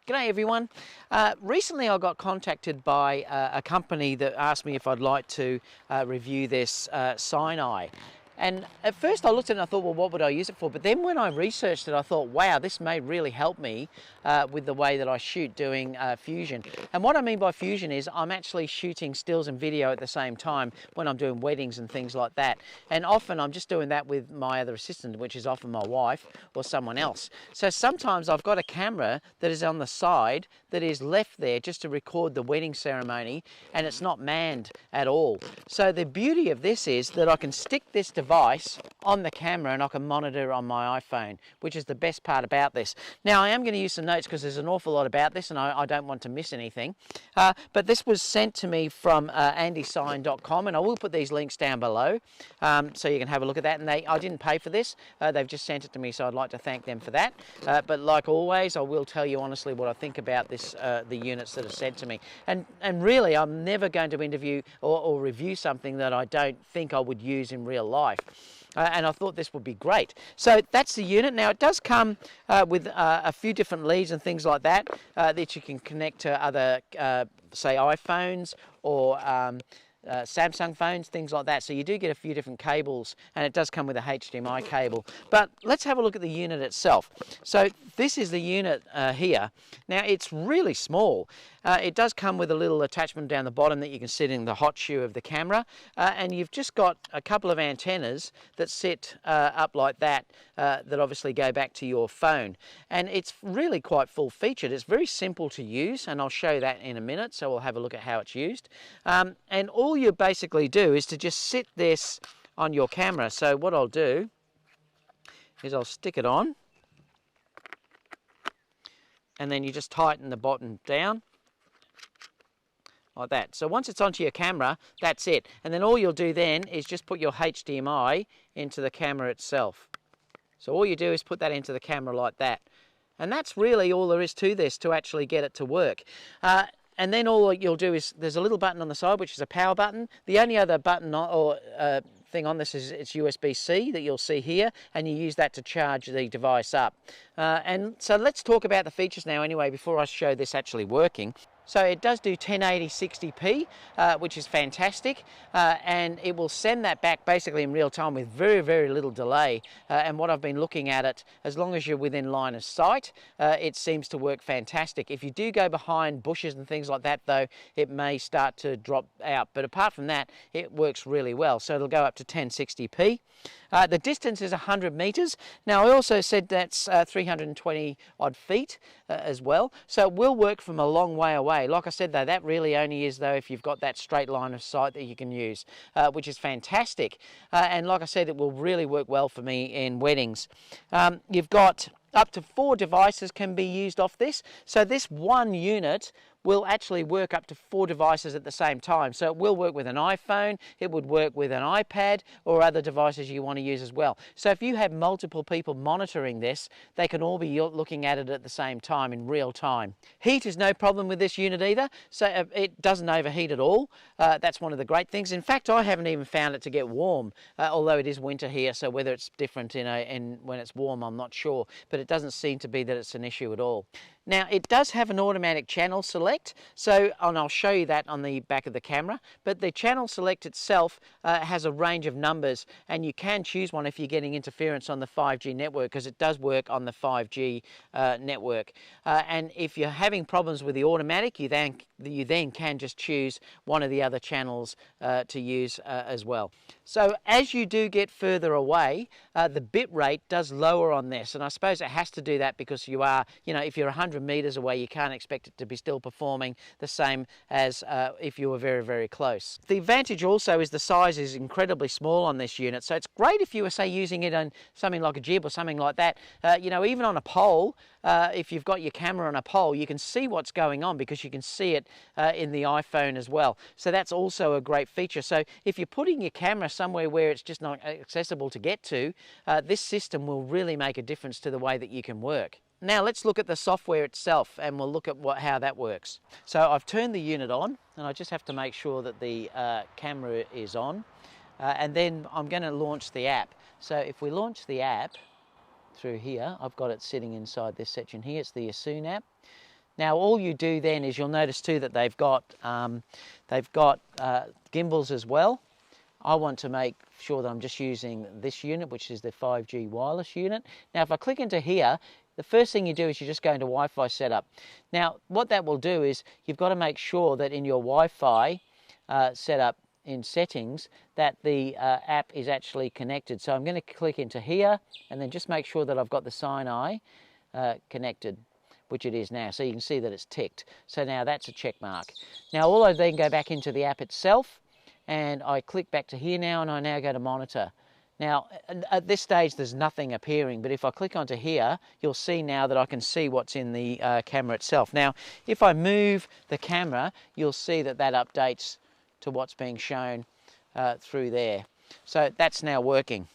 G'day everyone. Recently I got contacted by a company that asked me if I'd like to review this CineEye. And at first I looked at it and I thought, well, what would I use it for? But then when I researched it, I thought, wow, this may really help me with the way that I shoot doing fusion. And what I mean by fusion is I'm actually shooting stills and video at the same time when I'm doing weddings and things like that. And often I'm just doing that with my other assistant, which is often my wife or someone else. So sometimes I've got a camera that is on the side that is left there just to record the wedding ceremony, and it's not manned at all. So the beauty of this is that I can stick this device on the camera and I can monitor on my iPhone, which is the best part about this. Now I am going to use some notes because there's an awful lot about this and I don't want to miss anything. But this was sent to me from ANDYCINE.com, and I will put these links down below so you can have a look at that. And I didn't pay for this, they've just sent it to me, so I'd like to thank them for that. But like always, I will tell you honestly what I think about this, the units that are sent to me. And really, I'm never going to interview or review something that I don't think I would use in real life. And I thought this would be great. So that's the unit. Now it does come with a few different leads and things like that that you can connect to other, say, iPhones or Samsung phones, things like that. So you do get a few different cables, and it does come with a HDMI cable. But let's have a look at the unit itself. So this is the unit here. Now it's really small. It does come with a little attachment down the bottom that you can sit in the hot shoe of the camera, and you've just got a couple of antennas that sit up like that that obviously go back to your phone. And it's really quite full featured. It's very simple to use, and I'll show that in a minute, so we'll have a look at how it's used. And all you basically do is to just sit this on your camera. So what I'll do is I'll stick it on, and then you just tighten the bottom down like that. So once it's onto your camera, that's it. And then all you'll do then is just put your HDMI into the camera itself. So all you do is put that into the camera like that. And that's really all there is to this to actually get it to work. And then all you'll do is, there's a little button on the side which is a power button. The only other button or thing on this is it's USB-C that you'll see here, and you use that to charge the device up. And so let's talk about the features now anyway before I show this actually working. So it does do 1080 60p, which is fantastic, and it will send that back basically in real time with very, very little delay. And what I've been looking at it, as long as you're within line of sight, it seems to work fantastic. If you do go behind bushes and things like that though, it may start to drop out. But apart from that, it works really well. So it'll go up to 1060p. The distance is 100 meters. Now I also said that's 320 odd feet as well. So it will work from a long way away. Like I said though, that really only is though if you've got that straight line of sight that you can use, which is fantastic. And like I said, it will really work well for me in weddings. You've got up to 4 devices can be used off this. So this one unit will actually work up to 4 devices at the same time. So it will work with an iPhone, it would work with an iPad or other devices you want to use as well. So if you have multiple people monitoring this, they can all be looking at it at the same time in real time. Heat is no problem with this unit either, so it doesn't overheat at all. That's one of the great things. In fact, I haven't even found it to get warm, although it is winter here, so whether it's different when it's warm, I'm not sure, but it doesn't seem to be that it's an issue at all. Now it does have an automatic channel select, and I'll show you that on the back of the camera, but the channel select itself has a range of numbers, and you can choose one if you're getting interference on the 5G network, because it does work on the 5G network. And if you're having problems with the automatic, you then can just choose one of the other channels to use as well. So as you do get further away, the bit rate does lower on this, and I suppose it has to do that because you are, if you're 100 meters away, you can't expect it to be still performing the same as if you were very, very close. The advantage also is the size is incredibly small on this unit, so it's great if you were, say, using it on something like a jib or something like that. Even on a pole, if you've got your camera on a pole, you can see what's going on because you can see it in the iPhone as well. So that's also a great feature. So if you're putting your camera somewhere where it's just not accessible to get to, this system will really make a difference to the way that you can work. Now let's look at the software itself, and we'll look at how that works. So I've turned the unit on, and I just have to make sure that the camera is on, and then I'm going to launch the app. So if we launch the app through here, I've got it sitting inside this section here. It's the ASUN app. Now all you do then is you'll notice too that they've got gimbals as well. I want to make sure that I'm just using this unit, which is the 5G wireless unit. Now if I click into here, the first thing you do is you just go into Wi-Fi setup. Now what that will do is you've got to make sure that in your Wi-Fi setup in settings that the app is actually connected. So I'm going to click into here and then just make sure that I've got the CineEye connected, which it is now. So you can see that it's ticked. So now that's a check mark. Now all I then go back into the app itself and I click back to here now and I now go to monitor. Now at this stage there's nothing appearing, but if I click onto here you'll see now that I can see what's in the camera itself. Now if I move the camera you'll see that that updates to what's being shown through there. So that's now working.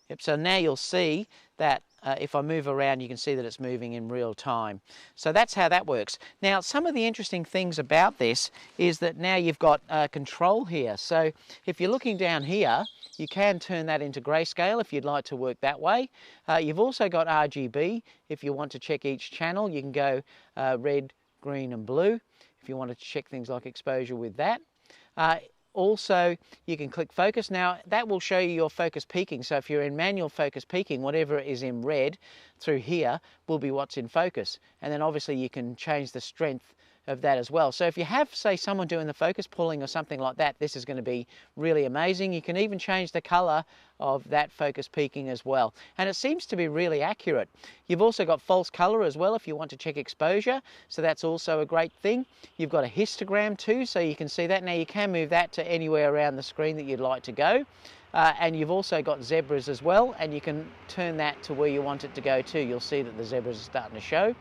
Yep, so now you'll see that if I move around you can see that it's moving in real time. So that's how that works. Now some of the interesting things about this is that now you've got control here. So if you're looking down here you can turn that into grayscale if you'd like to work that way. You've also got RGB. If you want to check each channel you can go red, green and blue if you want to check things like exposure with that. Also, you can click focus. Now, that will show you your focus peaking. So if you're in manual focus peaking, whatever is in red through here will be what's in focus. And then obviously you can change the strength of that as well. So if you have, say, someone doing the focus pulling or something like that, this is going to be really amazing. You can even change the color of that focus peaking as well. And it seems to be really accurate. You've also got false color as well if you want to check exposure. So that's also a great thing. You've got a histogram too, so you can see that. Now you can move that to anywhere around the screen that you'd like to go. And you've also got zebras as well, and you can turn that to where you want it to go to. You'll see that the zebras are starting to show.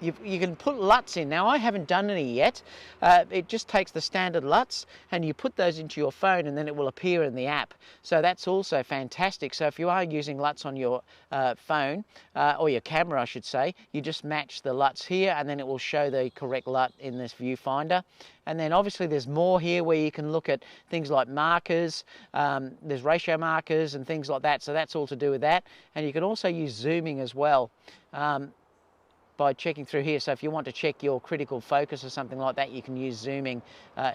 You can put LUTs in. Now I haven't done any yet. It just takes the standard LUTs and you put those into your phone and then it will appear in the app. So that's also fantastic. So if you are using LUTs on your phone, or your camera I should say, you just match the LUTs here and then it will show the correct LUT in this viewfinder. And then obviously there's more here where you can look at things like markers, there's ratio markers and things like that. So that's all to do with that. And you can also use zooming as well. By checking through here. So if you want to check your critical focus or something like that, you can use zooming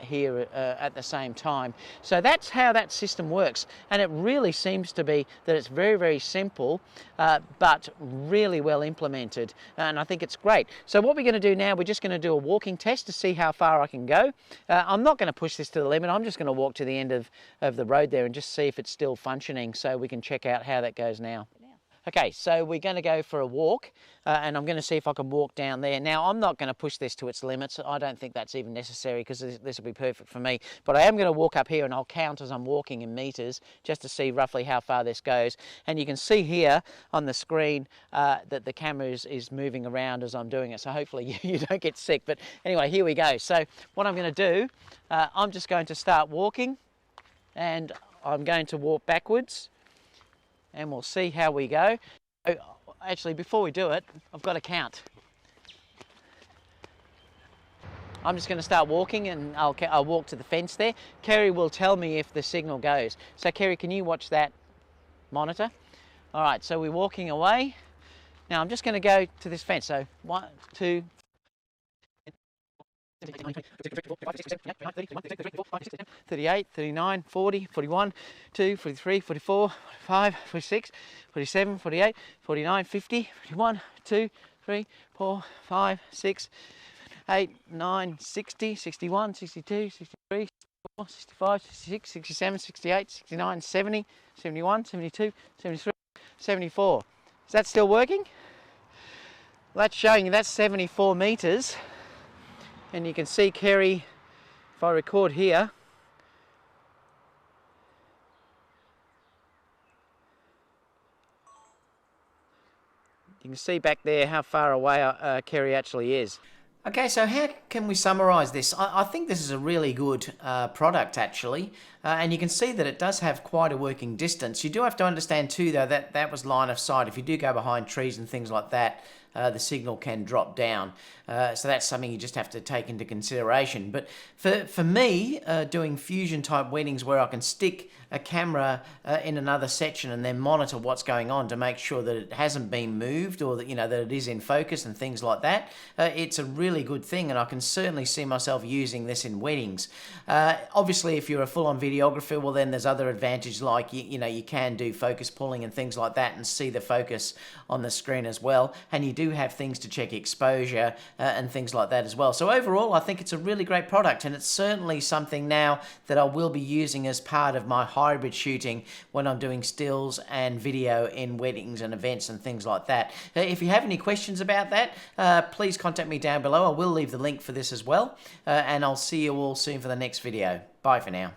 here at the same time. So that's how that system works. And it really seems to be that it's very, very simple, but really well implemented. And I think it's great. So what we're going to do now, we're just going to do a walking test to see how far I can go. I'm not going to push this to the limit. I'm just going to walk to the end of the road there and just see if it's still functioning so we can check out how that goes now. Okay, so we're going to go for a walk and I'm going to see if I can walk down there. Now, I'm not going to push this to its limits. I don't think that's even necessary because this will be perfect for me. But I am going to walk up here and I'll count as I'm walking in meters just to see roughly how far this goes. And you can see here on the screen that the camera is moving around as I'm doing it. So hopefully you don't get sick. But anyway, here we go. So what I'm going to do, I'm just going to start walking and I'm going to walk backwards. And we'll see how we go. Actually, before we do it, I've got to count. I'm just going to start walking and I'll walk to the fence there. Kerry will tell me if the signal goes. So Kerry, can you watch that monitor? All right, so we're walking away. Now I'm just going to go to this fence. So 1, 2, 38, 39, 40, 41, 42, 43, 44, 45, 46, 47, 48, 49, 50, 51, 2, 3, 4, 5, 6, 8, 9, 60, 61, 62, 63, 64, 65, 66, 67, 68, 69, 70, 71, 72, 73, 74. Is that still working? Well, that's showing you that's 74 meters. And you can see Kerry, if I record here, you can see back there how far away Kerry actually is. Okay, so how can we summarise this? I think this is a really good product actually, and you can see that it does have quite a working distance. You do have to understand too though that was line of sight. If you do go behind trees and things like that, the signal can drop down. So that's something you just have to take into consideration. But for me, doing fusion type weddings where I can stick a camera in another section and then monitor what's going on to make sure that it hasn't been moved, or that that it is in focus and things like that, it's a really good thing, and I can certainly see myself using this in weddings. Obviously, if you're a full-on videographer, well then there's other advantages, like you can do focus pulling and things like that and see the focus on the screen as well, and you do have things to check exposure and things like that as well. So overall, I think it's a really great product, and it's certainly something now that I will be using as part of my hybrid shooting when I'm doing stills and video in weddings and events and things like that. If you have any questions about that, please contact me down below. I will leave the link for this as well, and I'll see you all soon for the next video. Bye for now.